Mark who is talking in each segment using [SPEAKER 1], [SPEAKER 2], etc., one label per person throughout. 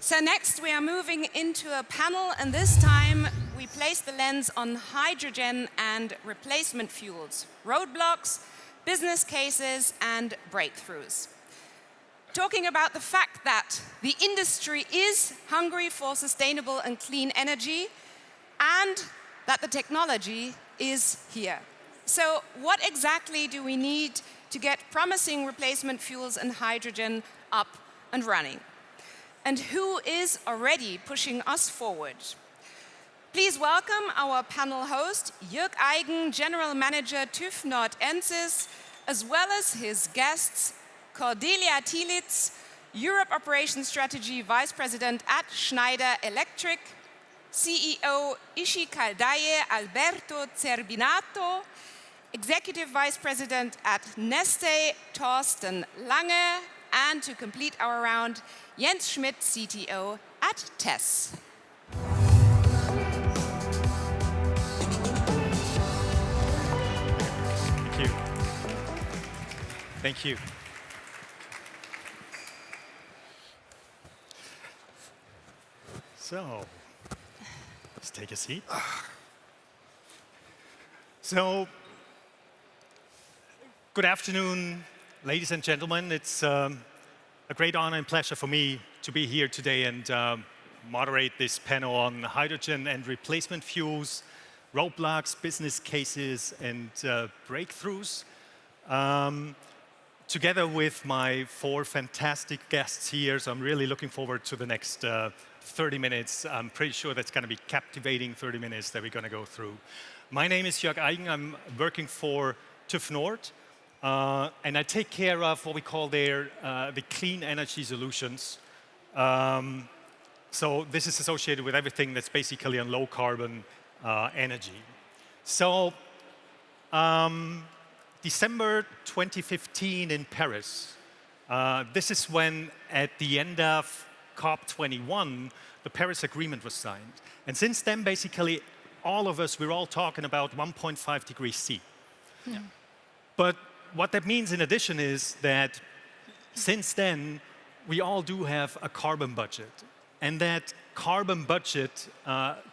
[SPEAKER 1] So next we are moving into a panel, and this time we place the lens on hydrogen and replacement fuels, roadblocks, business cases, and breakthroughs. Talking about the fact that the industry is hungry for sustainable and clean energy, and that the technology is here. So what exactly do we need to get promising replacement fuels and hydrogen up and running? And who is already pushing us forward? Please welcome our panel host, Jörg Aign, General Manager TÜV Nord EnSys, as well as his guests, Cordelia Thielitz, Europe Operations Strategy Vice President at Schneider Electric, CEO Caldaie Alberto Zerbinato, Executive Vice President at Neste, Thorsten Lange, and to complete our round, Jens Schmidt, CTO at TES.
[SPEAKER 2] Thank you. Thank you. So, let's take a seat. So, good afternoon, ladies and gentlemen. It's a great honor and pleasure for me to be here today and moderate this panel on hydrogen and replacement fuels, roadblocks, business cases, and breakthroughs. Together with my 4 fantastic guests here, so I'm really looking forward to the next 30 minutes. I'm pretty sure that's going to be captivating 30 minutes that we're going to go through. My name is Jörg Aign. I'm working for TÜV Nord, and I take care of what we call there the clean energy solutions. So this is associated with everything that's basically on low carbon energy. So December 2015 in Paris, this is when at the end of COP21, the Paris Agreement was signed. And since then, basically, all of us, we're all talking about 1.5 degrees C. Yeah. But what that means in addition is that since then, we all do have a carbon budget. And that carbon budget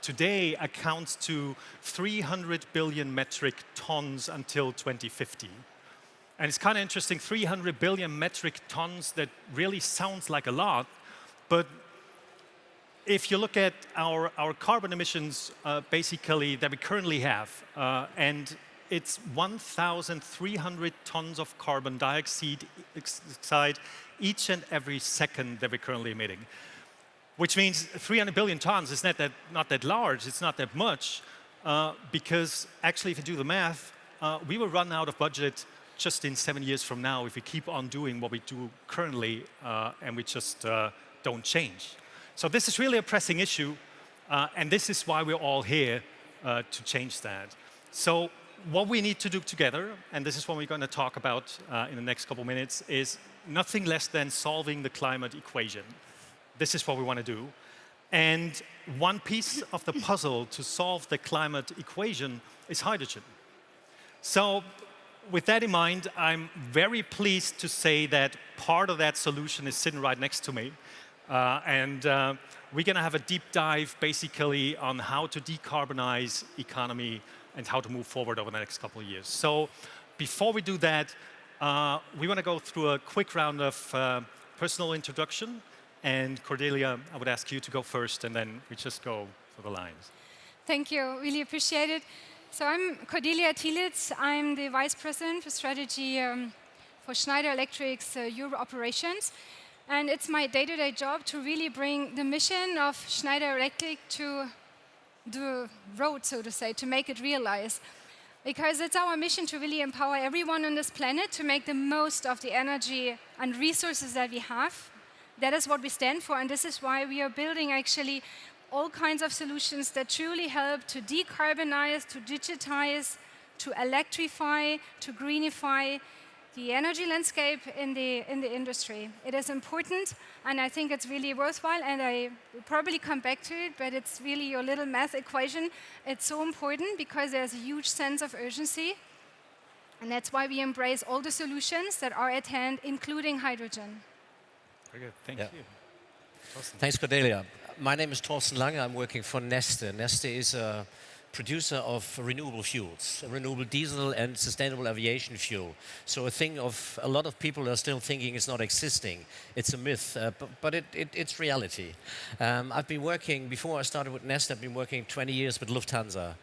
[SPEAKER 2] today accounts to 300 billion metric tons until 2050. And it's kind of interesting, 300 billion metric tons, that really sounds like a lot. But if you look at our carbon emissions, basically, that we currently have, and it's 1,300 tons of carbon dioxide each and every second that we're currently emitting. Which means 300 billion tons is not that large, it's not that much, because actually if you do the math, we will run out of budget just in 7 years from now if we keep on doing what we do currently and we just don't change. So this is really a pressing issue, and this is why we're all here to change that. So what we need to do together, and this is what we're going to talk about in the next couple minutes, is nothing less than solving the climate equation. This is what we want to do. And one piece of the puzzle to solve the climate equation is hydrogen. So with that in mind, I'm very pleased to say that part of that solution is sitting right next to me. We're going to have a deep dive basically on how to decarbonize economy and how to move forward over the next couple of years. So before we do that, we want to go through a quick round of personal introduction. And Cordelia, I would ask you to go first, and then we just go through the lines.
[SPEAKER 3] Thank you. Really appreciate it. So I'm Cordelia Thielitz. I'm the Vice President for Strategy for Schneider Electric's Europe Operations. And it's my day-to-day job to really bring the mission of Schneider Electric to the road, so to say, to make it realize. Because it's our mission to really empower everyone on this planet to make the most of the energy and resources that we have. That is what we stand for, and this is why we are building actually all kinds of solutions that truly help to decarbonize, to digitize, to electrify, to greenify the energy landscape in the industry. It is important, and I think it's really worthwhile, and I will probably come back to it, but it's really your little math equation. It's so important because there's a huge sense of urgency, and that's why we embrace all the solutions that are at hand, including hydrogen.
[SPEAKER 2] Very good, thank you.
[SPEAKER 4] Thanks, Cordelia. My name is Thorsten Lange. I'm working for Neste. Neste is a producer of renewable fuels, renewable diesel and sustainable aviation fuel. So a thing of a lot of people are still thinking it's not existing. It's a myth, but it's reality. I've been working, before I started with Neste, I've been working 20 years with Lufthansa,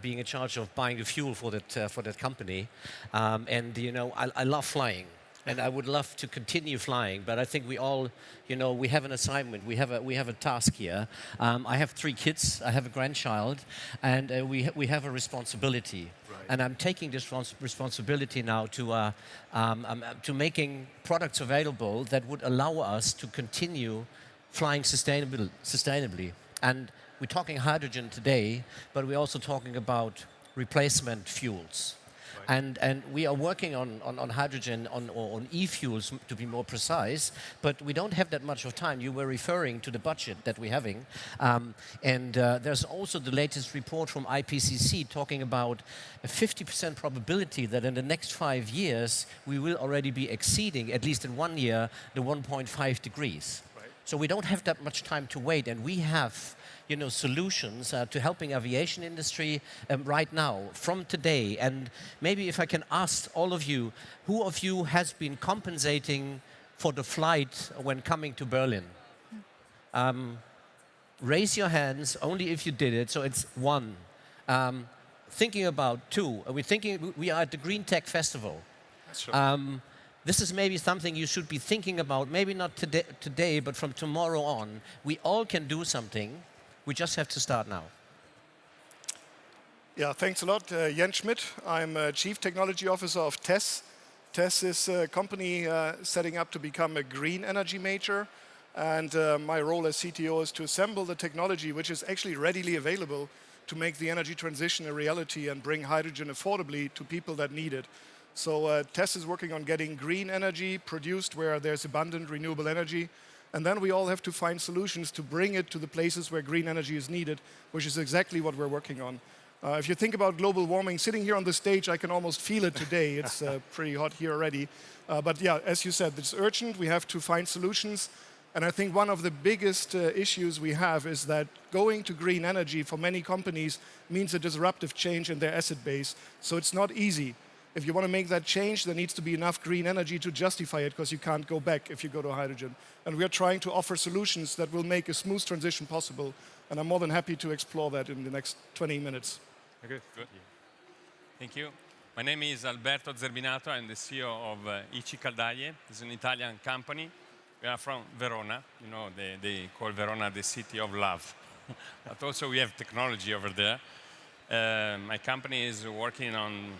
[SPEAKER 4] being in charge of buying the fuel for that company. And you know, I love flying. And I would love to continue flying, but I think we all, you know, we have an assignment, we have a task here. I have 3 kids, I have a grandchild, and we have a responsibility. Right. And I'm taking this responsibility now to making products available that would allow us to continue flying sustainably. And we're talking hydrogen today, but we're also talking about replacement fuels. And we are working on hydrogen, on e-fuels to be more precise, but we don't have that much of time. You were referring to the budget that we're having. There's also the latest report from IPCC talking about a 50% probability that in the next 5 years, we will already be exceeding, at least in 1 year, the 1.5 degrees. Right. So we don't have that much time to wait, and we have solutions to helping aviation industry right now, from today. And maybe if I can ask all of you, who of you has been compensating for the flight when coming to Berlin? Raise your hands, only if you did it, so it's 1. Thinking about 2, we are at the Green Tech Festival. That's right. This is maybe something you should be thinking about, maybe not today, but from tomorrow on. We all can do something. We just have to start now.
[SPEAKER 5] Yeah, thanks a lot. Jens Schmidt. I'm Chief Technology Officer of TESS. TESS is a company setting up to become a green energy major. And my role as CTO is to assemble the technology which is actually readily available to make the energy transition a reality and bring hydrogen affordably to people that need it. So TESS is working on getting green energy produced where there's abundant renewable energy. And then we all have to find solutions to bring it to the places where green energy is needed, which is exactly what we're working on. If you think about global warming, sitting here on the stage, I can almost feel it today. It's pretty hot here already. But yeah, as you said, it's urgent. We have to find solutions. And I think one of the biggest issues we have is that going to green energy for many companies means a disruptive change in their asset base. So it's not easy. If you want to make that change, there needs to be enough green energy to justify it, because you can't go back if you go to hydrogen. And we are trying to offer solutions that will make a smooth transition possible. And I'm more than happy to explore that in the next 20 minutes.
[SPEAKER 6] Okay, good. Thank you. My name is Alberto Zerbinato. I'm the CEO of Caldaie. It's an Italian company. We are from Verona. You know, they call Verona the city of love. But also we have technology over there. My company is working on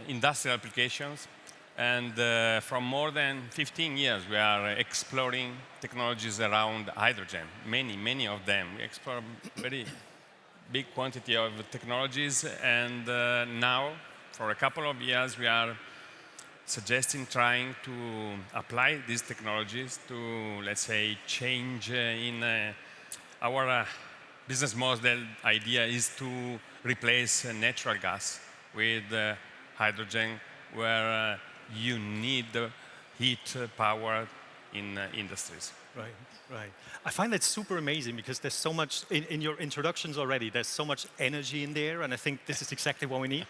[SPEAKER 6] industrial applications, and from more than 15 years we are exploring technologies around hydrogen, many of them. We explore very big quantity of technologies, and now for a couple of years we are trying to apply these technologies to, let's say, change in our business model. Idea is to replace natural gas with hydrogen, where you need heat power in industries.
[SPEAKER 2] Right, right. I find that super amazing because there's so much, in your introductions already, there's so much energy in there, and I think this is exactly what we need.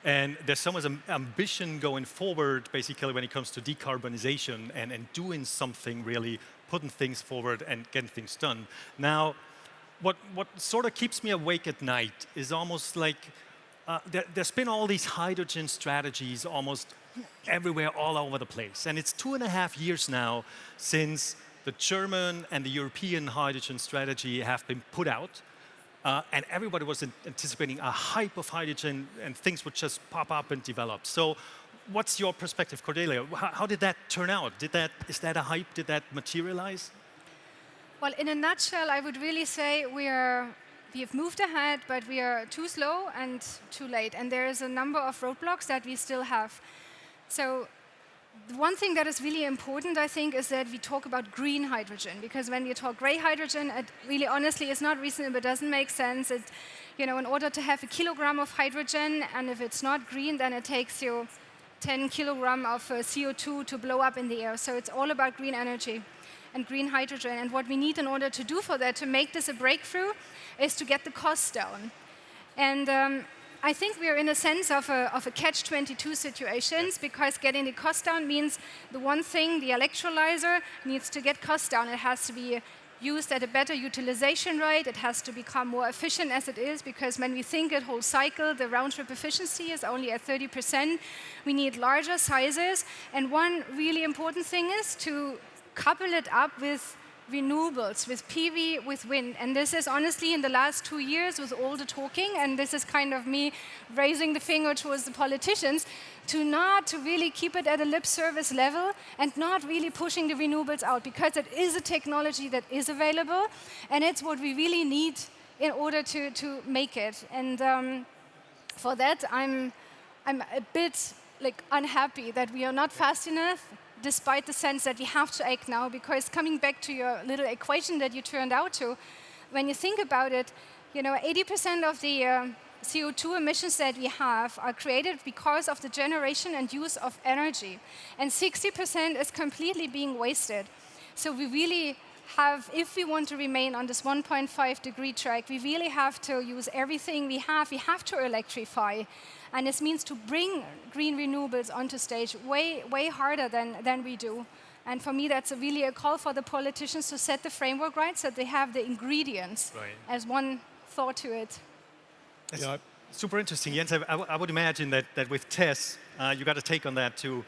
[SPEAKER 2] And there's so much ambition going forward, basically, when it comes to decarbonization and doing something, really putting things forward and getting things done. Now, what sort of keeps me awake at night is almost like there's been all these hydrogen strategies almost everywhere, all over the place. And it's 2.5 years now since the German and the European hydrogen strategy have been put out. And everybody was anticipating a hype of hydrogen, and things would just pop up and develop. So what's your perspective, Cordelia? How did that turn out? Is that a hype? Did that materialize?
[SPEAKER 3] Well, in a nutshell, I would really say we have moved ahead, but we are too slow and too late. And there is a number of roadblocks that we still have. So the one thing that is really important, I think, is that we talk about green hydrogen. Because when we talk gray hydrogen, it really honestly is not reasonable, it doesn't make sense. In order to have a kilogram of hydrogen, and if it's not green, then it takes you 10 kilograms of CO2 to blow up in the air. So it's all about green energy. and green hydrogen. And what we need in order to do for that, to make this a breakthrough, is to get the costs down. And I think we are in a sense of a catch-22 situations, because getting the cost down means the one thing, the electrolyzer, needs to get cost down. It has to be used at a better utilization rate. It has to become more efficient as it is, because when we think at whole cycle, the round-trip efficiency is only at 30%. We need larger sizes. And one really important thing is to couple it up with renewables, with PV, with wind. And this is honestly in the last 2 years with all the talking, and this is kind of me raising the finger towards the politicians, to really keep it at a lip service level and not really pushing the renewables out, because it is a technology that is available and it's what we really need in order to make it. And for that, I'm a bit unhappy that we are not fast enough, despite the sense that we have to act now, because coming back to your little equation that you turned out to, when you think about it, 80% of the CO2 emissions that we have are created because of the generation and use of energy, and 60% is completely being wasted. So we really have, if we want to remain on this 1.5 degree track, we really have to use everything we have. We have to electrify. And this means to bring green renewables onto stage way harder than we do. And for me, that's really a call for the politicians to set the framework right, so they have the ingredients as one thought to it.
[SPEAKER 2] Yeah. Super interesting, Jens. I would imagine that with TESS, you got a take on that too.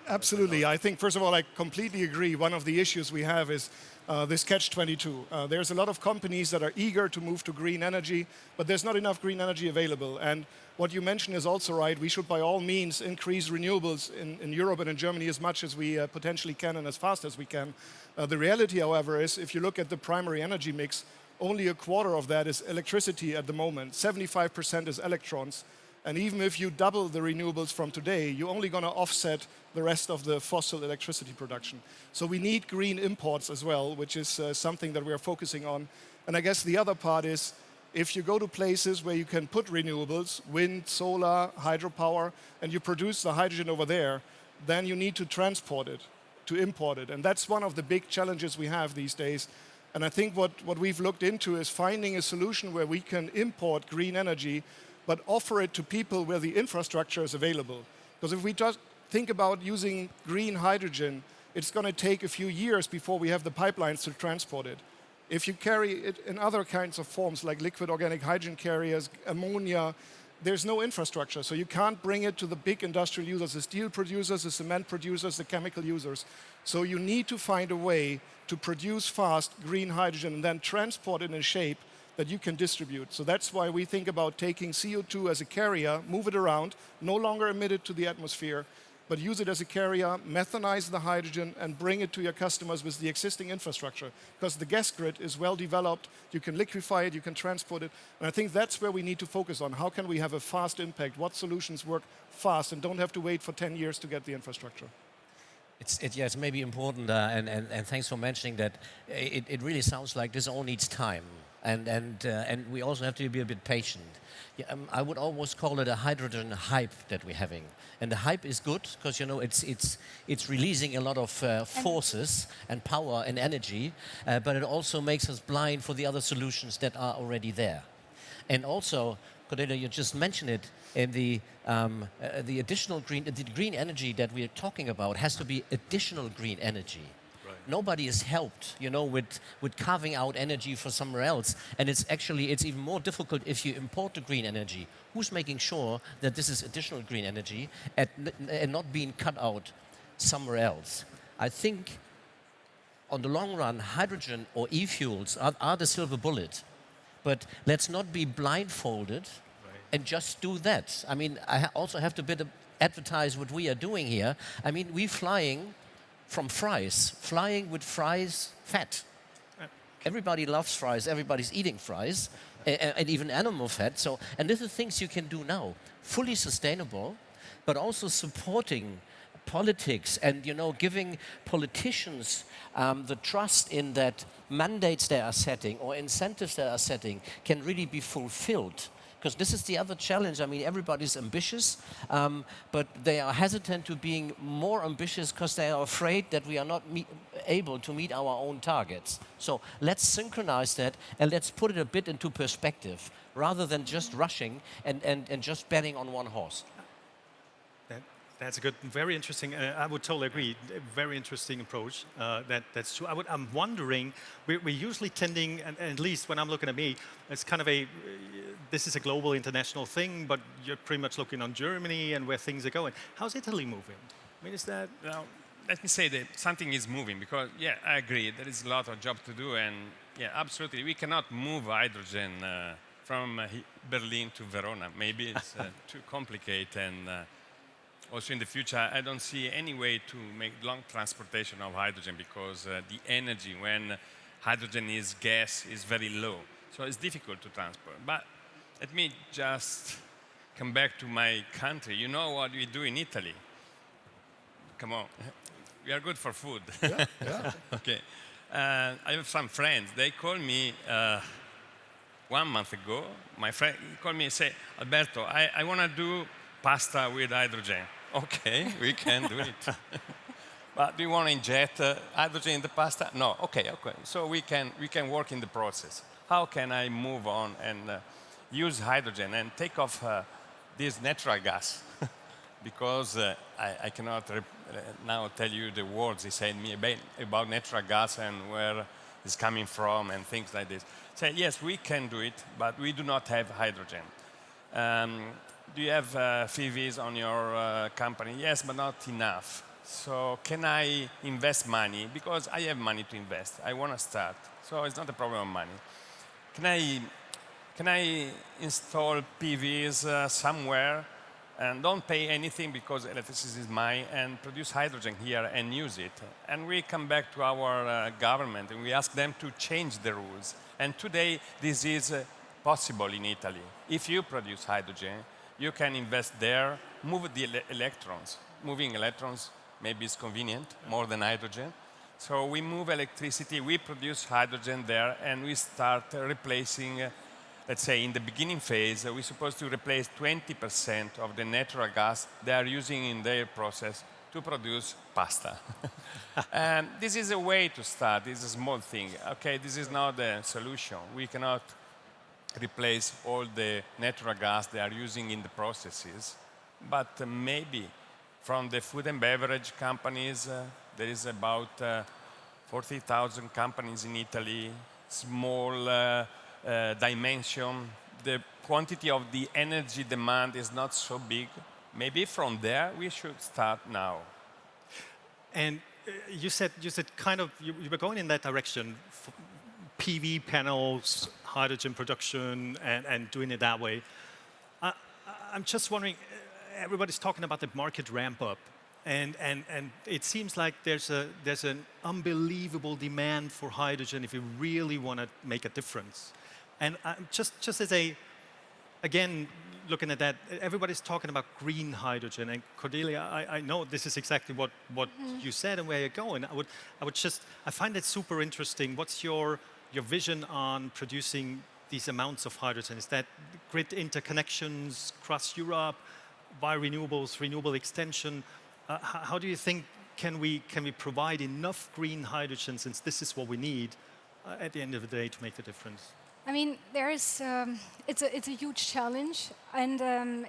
[SPEAKER 5] Absolutely. I think, first of all, I completely agree. One of the issues we have is this catch-22. There's a lot of companies that are eager to move to green energy, but there's not enough green energy available. And what you mentioned is also right. We should, by all means, increase renewables in Europe and in Germany as much as we potentially can and as fast as we can. The reality, however, is if you look at the primary energy mix, only a quarter of that is electricity at the moment. 75% is electrons. And even if you double the renewables from today, you're only going to offset the rest of the fossil electricity production. So we need green imports as well, which is something that we are focusing on. And I guess the other part is, if you go to places where you can put renewables, wind, solar, hydropower, and you produce the hydrogen over there, then you need to transport it, to import it. And that's one of the big challenges we have these days. And I think what we've looked into is finding a solution where we can import green energy, but offer it to people where the infrastructure is available. Because if we just think about using green hydrogen, it's going to take a few years before we have the pipelines to transport it. If you carry it in other kinds of forms, like liquid organic hydrogen carriers, ammonia, there's no infrastructure. So you can't bring it to the big industrial users, the steel producers, the cement producers, the chemical users. So you need to find a way to produce fast green hydrogen and then transport it in a shape that you can distribute. So that's why we think about taking CO2 as a carrier, move it around, no longer emit it to the atmosphere, but use it as a carrier, methanize the hydrogen, and bring it to your customers with the existing infrastructure. Because the gas grid is well developed, you can liquefy it, you can transport it. And I think that's where we need to focus on. How can we have a fast impact? What solutions work fast and don't have to wait for 10 years to get the infrastructure?
[SPEAKER 4] It's maybe important, and thanks for mentioning that. It really sounds like this all needs time. And we also have to be a bit patient. Yeah, I would almost call it a hydrogen hype that we're having. And the hype is good because it's releasing a lot of forces and power and energy, but it also makes us blind for the other solutions that are already there. And also, Cordelia, you just mentioned it, in the additional green energy that we're talking about has to be additional green energy. Nobody is helped, with carving out energy for somewhere else. And it's even more difficult if you import the green energy. Who's making sure that this is additional green energy and not being cut out somewhere else? I think on the long run, hydrogen or e-fuels are the silver bullet. But let's not be blindfolded and just do that. I mean, I also have to advertise what we are doing here. I mean, we're flying from flying with fries fat. Everybody loves fries, everybody's eating fries, and even animal fat. So, and these are things you can do now, fully sustainable, but also supporting politics and, giving politicians the trust in that mandates they are setting or incentives they are setting can really be fulfilled. Because this is the other challenge. I mean, everybody's ambitious, but they are hesitant to being more ambitious because they are afraid that we are not able to meet our own targets. So let's synchronize that and let's put it a bit into perspective rather than just rushing and just betting on one horse.
[SPEAKER 2] That's a good, very interesting. I would totally agree. Very interesting approach. That's true. I'm wondering. We're usually tending, and at least when I'm looking at me, it's kind of this is a global, international thing. But you're pretty much looking on Germany and where things are going. How's Italy moving? I mean, is that?
[SPEAKER 6] Well, let me say that something is moving because, yeah, I agree. There is a lot of job to do, and yeah, absolutely, we cannot move hydrogen from Berlin to Verona. Maybe it's too complicated and. Also in the future, I don't see any way to make long transportation of hydrogen because the energy when hydrogen is gas is very low. So it's difficult to transport. But let me just come back to my country. You know what we do in Italy? Come on. We are good for food.
[SPEAKER 5] Yeah.
[SPEAKER 6] Okay. I have some friends. They called me 1 month ago. My friend called me and said, Alberto, I want to do pasta with hydrogen. Okay, we can do it. But do you want to inject hydrogen in the pasta? No. Okay. So we can work in the process. How can I move on and use hydrogen and take off this natural gas? Because I cannot now tell you the words he said me about natural gas and where it's coming from and things like this. Say, yes, we can do it, but we do not have hydrogen. Do you have FIVs on your company? Yes, but not enough. So can I invest money? Because I have money to invest. I want to start. So it's not a problem of money. Can I install PVs somewhere and don't pay anything because electricity is mine and produce hydrogen here and use it? And we come back to our government and we ask them to change the rules. And today this is possible in Italy. If you produce hydrogen, you can invest there, move the electrons. Moving electrons maybe is convenient, more than hydrogen. So we move electricity, we produce hydrogen there, and we start replacing, let's say in the beginning phase, we're supposed to replace 20% of the natural gas they are using in their process to produce pasta. And this is a way to start, this is a small thing. Okay, this is not the solution. We cannot replace all the natural gas they are using in the processes. But maybe from the food and beverage companies, there is about 40,000 companies in Italy, small dimension. The quantity of the energy demand is not so big. Maybe from there we should start now.
[SPEAKER 2] And you said kind of, you were going in that direction, PV panels, hydrogen production, and doing it that way. I'm just wondering, everybody's talking about the market ramp up, and it seems like there's an unbelievable demand for hydrogen if you really want to make a difference. And just as again, looking at that, everybody's talking about green hydrogen. And Cordelia, I know this is exactly what you said and where you're going. I find it super interesting. What's your vision on producing these amounts of hydrogen? Is that grid interconnections across Europe, via renewables, renewable extension? How do you think can we provide enough green hydrogen, since this is what we need at the end of the day to make the difference?
[SPEAKER 3] I mean, it's a huge challenge, and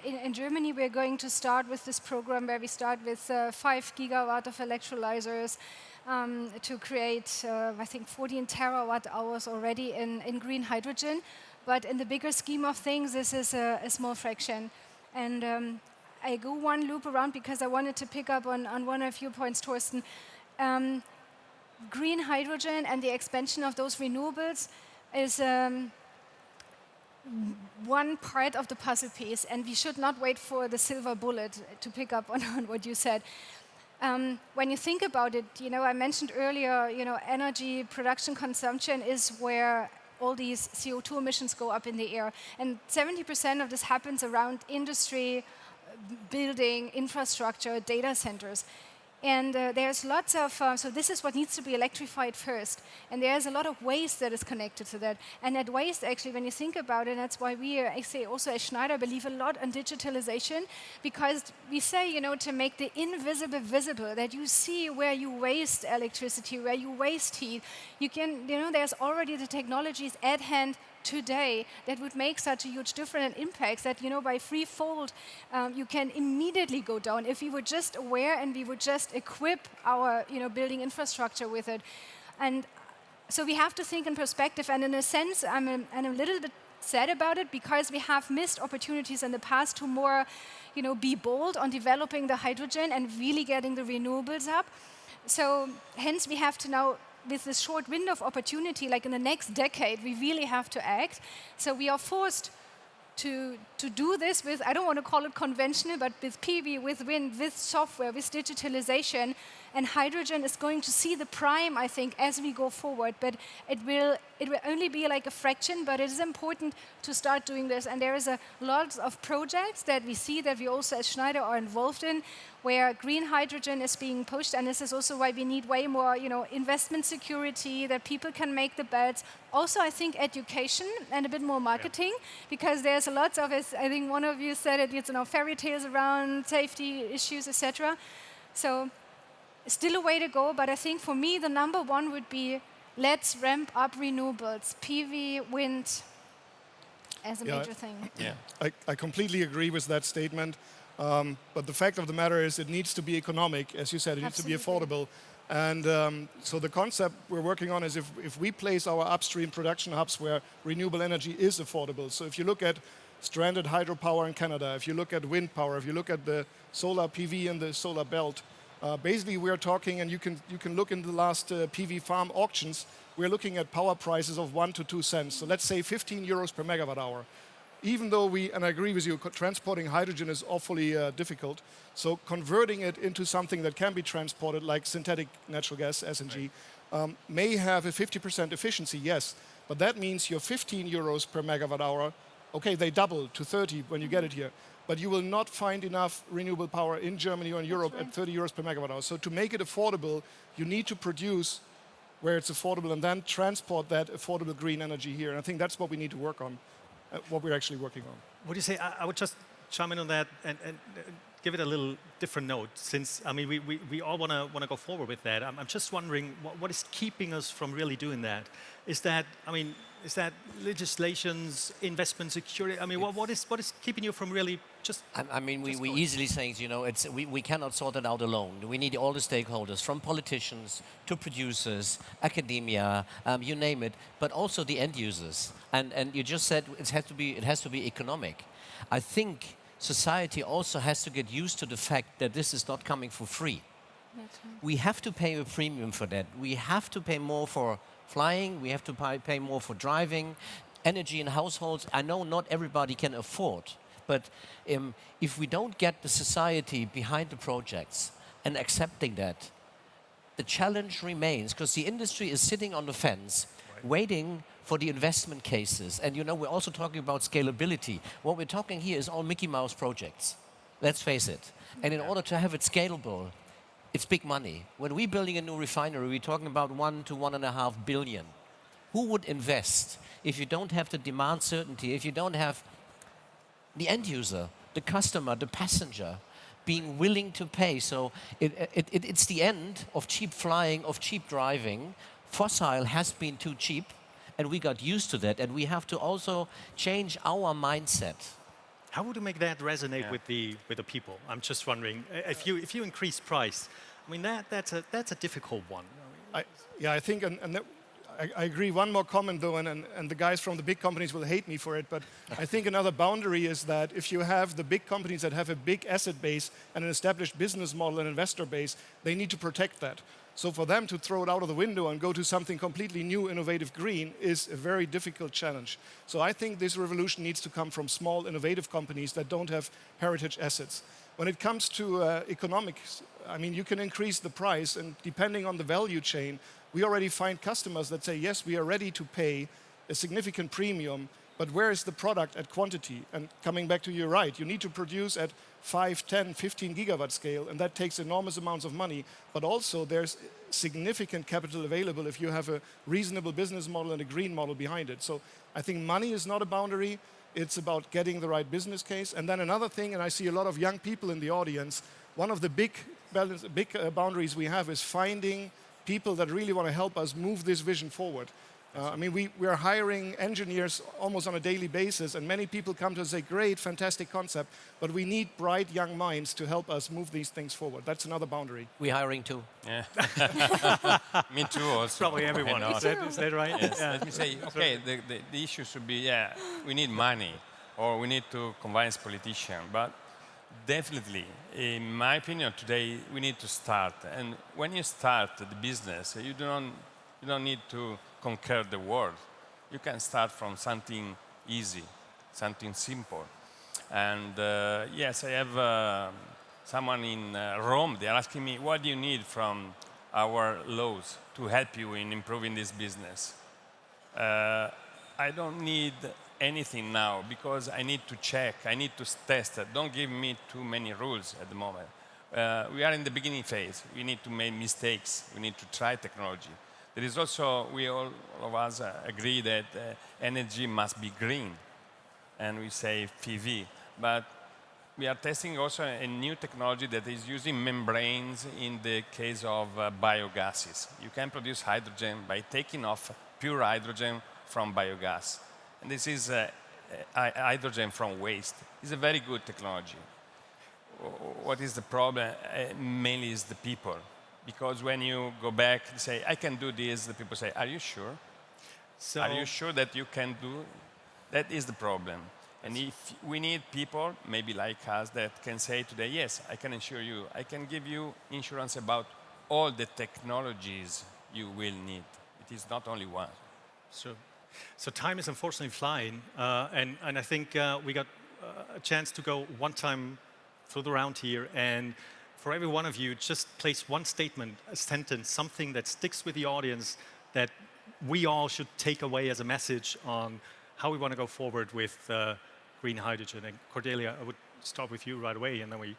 [SPEAKER 3] in Germany we're going to start with this program where we start with 5 gigawatt of electrolyzers to create, I think, 14 terawatt hours already in green hydrogen. But in the bigger scheme of things, this is a small fraction. And I go one loop around because I wanted to pick up on one of your points, Thorsten. Green hydrogen and the expansion of those renewables is one part of the puzzle piece, and we should not wait for the silver bullet, to pick up on what you said. When you think about it, I mentioned earlier, energy production consumption is where all these CO2 emissions go up in the air, and 70% of this happens around industry, building, infrastructure, data centers. And there's lots of, so this is what needs to be electrified first. And there's a lot of waste that is connected to that. And that waste, actually, when you think about it, that's why we actually also at Schneider believe a lot in digitalization, because we say, to make the invisible visible, that you see where you waste electricity, where you waste heat. You can, there's already the technologies at hand today that would make such a huge difference and impacts that, by threefold, you can immediately go down if we were just aware and we would just equip our, building infrastructure with it. And so we have to think in perspective, and in a sense, I'm a little bit sad about it because we have missed opportunities in the past to more, be bold on developing the hydrogen and really getting the renewables up. So hence we have to now, with this short window of opportunity, like in the next decade, we really have to act. So we are forced to do this with, I don't want to call it conventional, but with PV, with wind, with software, with digitalization. And hydrogen is going to see the prime, I think, as we go forward. But it will only be like a fraction, but it is important to start doing this. And there is a lot of projects that we see that we also as Schneider are involved in, where green hydrogen is being pushed. And this is also why we need way more, investment security, that people can make the bets. Also, I think education and a bit more marketing, because there's a lot of, as I think one of you said it, it's fairy tales around safety issues, etc. So still a way to go, but I think for me the number one would be let's ramp up renewables, PV, wind as a major thing.
[SPEAKER 5] Yeah, I completely agree with that statement. But the fact of the matter is it needs to be economic, as you said, it needs to be affordable. And so the concept we're working on is if we place our upstream production hubs where renewable energy is affordable. So if you look at stranded hydropower in Canada, if you look at wind power, if you look at the solar PV and the solar belt, basically we are talking, and you can look in the last PV farm auctions, we're looking at power prices of 1 to 2 cents. So let's say 15 euros per megawatt hour. Even though and I agree with you, transporting hydrogen is awfully difficult. So converting it into something that can be transported, like synthetic natural gas, SNG, may have a 50% efficiency, yes. But that means your 15 euros per megawatt hour, okay, they double to 30 when you get it here. But you will not find enough renewable power in Germany or in Europe at 30 euros per megawatt hour. So to make it affordable, you need to produce where it's affordable and then transport that affordable green energy here. And I think that's what we need to work on, what we're actually working on.
[SPEAKER 2] What do you say? I would just chime in on that and give it a little different note, since, we all want to go forward with that. I'm just wondering what is keeping us from really doing that? Is that legislations, investment security? What is keeping you from really just?
[SPEAKER 4] We easily saying, we cannot sort it out alone. We need all the stakeholders, from politicians to producers, academia, you name it, but also the end users. And you just said it has to be economic. I think society also has to get used to the fact that this is not coming for free. We have to pay a premium for that. We have to pay more for flying, we have to pay more for driving, energy in households. I know not everybody can afford, but if we don't get the society behind the projects and accepting that, the challenge remains, because the industry is sitting on the fence, waiting for the investment cases. And we're also talking about scalability. What we're talking here is all Mickey Mouse projects. Let's face it. And in order to have it scalable, it's big money. When we're building a new refinery, we're talking about 1 to 1.5 billion. Who would invest if you don't have the demand certainty, if you don't have the end user, the customer, the passenger being willing to pay? So it's the end of cheap flying, of cheap driving. Fossil has been too cheap, and we got used to that, and we have to also change our mindset.
[SPEAKER 2] How would you make that resonate with the people? I'm just wondering, if you increase price, that's a difficult one.
[SPEAKER 5] I think, I agree. One more comment though, and the guys from the big companies will hate me for it, but I think another boundary is that if you have the big companies that have a big asset base and an established business model and investor base, they need to protect that. So for them to throw it out of the window and go to something completely new, innovative, green is a very difficult challenge. So I think this revolution needs to come from small, innovative companies that don't have heritage assets. When it comes to economics, you can increase the price, and depending on the value chain, we already find customers that say, yes, we are ready to pay a significant premium, but where is the product at quantity? And coming back to you're right, you need to produce at 5, 10, 15 gigawatt scale, and that takes enormous amounts of money. But also there's significant capital available if you have a reasonable business model and a green model behind it. So I think money is not a boundary. It's about getting the right business case. And then another thing, and I see a lot of young people in the audience, one of the big boundaries we have is finding people that really want to help us move this vision forward. I mean, we are hiring engineers almost on a daily basis, and many people come to us and say, great, fantastic concept, but we need bright young minds to help us move these things forward. That's another boundary.
[SPEAKER 4] We're hiring too.
[SPEAKER 6] Yeah. Me too also.
[SPEAKER 2] Probably everyone. Is that right?
[SPEAKER 6] Yes. Let me say, okay, the issue should be, yeah, we need money, or we need to convince politicians, but definitely, in my opinion, today we need to start. And when you start the business, you don't need to conquer the world. You can start from something easy, something simple. And yes, I have someone in Rome. They're asking me, what do you need from our laws to help you in improving this business? I don't need anything now because I need to check, I need to test. Don't give me too many rules at the moment. We are in the beginning phase. We need to make mistakes. We need to try technology. There is also, all of us agree that energy must be green, and we say PV. But we are testing also a new technology that is using membranes in the case of biogases. You can produce hydrogen by taking off pure hydrogen from biogas. And this is hydrogen from waste. It's a very good technology. What is the problem? Mainly is the people. Because when you go back and say, I can do this, the people say, are you sure? So are you sure that you can do? That is the problem. And if we need people, maybe like us, that can say today, yes, I can assure you, I can give you insurance about all the technologies you will need. It is not only one.
[SPEAKER 2] So time is unfortunately flying, and I think we got a chance to go one time through the round here, and for every one of you, just place one statement, a sentence, something that sticks with the audience that we all should take away as a message on how we want to go forward with green hydrogen. And Cordelia, I would start with you right away, and then we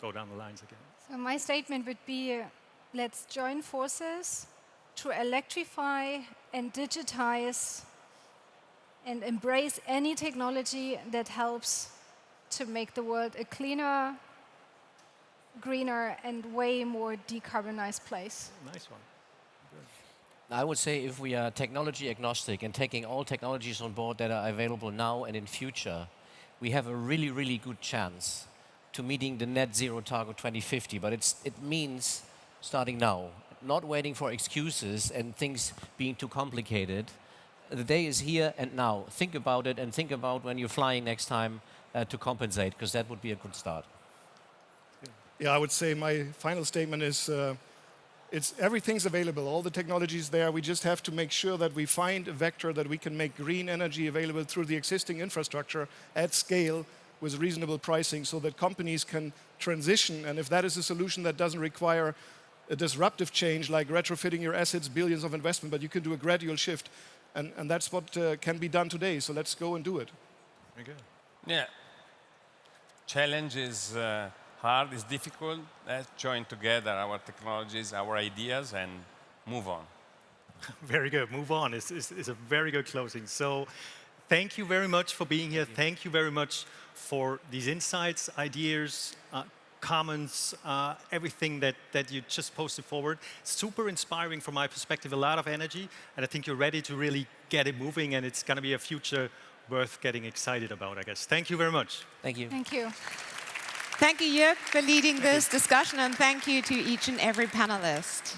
[SPEAKER 2] go down the lines again.
[SPEAKER 3] So my statement would be, let's join forces to electrify and digitize and embrace any technology that helps to make the world a cleaner, greener, and way more decarbonized place.
[SPEAKER 2] Nice one. Good.
[SPEAKER 4] I would say if we are technology agnostic and taking all technologies on board that are available now and in future, we have a really, really good chance to meeting the net zero target 2050. But it means starting now, not waiting for excuses and things being too complicated. The day is here and now. Think about it, and think about when you're flying next time to compensate, because that would be a good start.
[SPEAKER 5] Yeah, I would say my final statement is everything's available, all the technology's there. We just have to make sure that we find a vector that we can make green energy available through the existing infrastructure at scale with reasonable pricing so that companies can transition. And if that is a solution that doesn't require a disruptive change like retrofitting your assets, billions of investment, but you can do a gradual shift. And that's what can be done today. So let's go and do it.
[SPEAKER 2] Very good.
[SPEAKER 6] Yeah. Challenge is hard, it's difficult. Let's join together our technologies, our ideas, and move on.
[SPEAKER 2] Very good. Move on is a very good closing. So thank you very much for being here. Thank you very much for these insights, ideas, comments, everything that you just posted forward. Super inspiring from my perspective, a lot of energy, and I think you're ready to really get it moving, and it's going to be a future worth getting excited about, I guess. Thank you very much.
[SPEAKER 4] Thank you.
[SPEAKER 3] Thank you.
[SPEAKER 1] Thank you, Jörg, for leading this discussion, and thank you to each and every panelist.